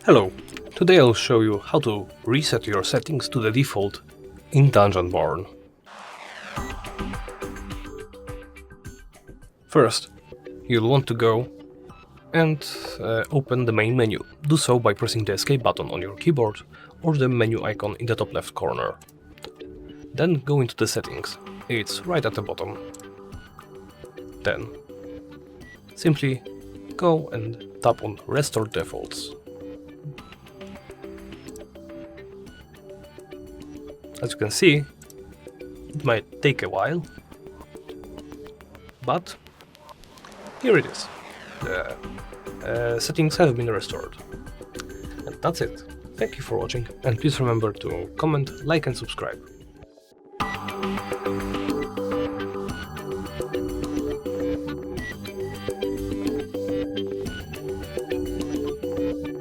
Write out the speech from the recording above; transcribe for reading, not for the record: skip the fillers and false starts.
Hello, today I'll show you how to reset your settings to the default in Dungeonborne. First, you'll want to go and open the main menu. Do so by pressing the escape button on your keyboard or the menu icon in the top left corner. Then go into the settings, it's right at the bottom. Then, simply go and tap on Restore Defaults. As you can see, it might take a while, but here it is. The settings have been restored. And that's it. Thank you for watching, and please remember to comment, like and subscribe.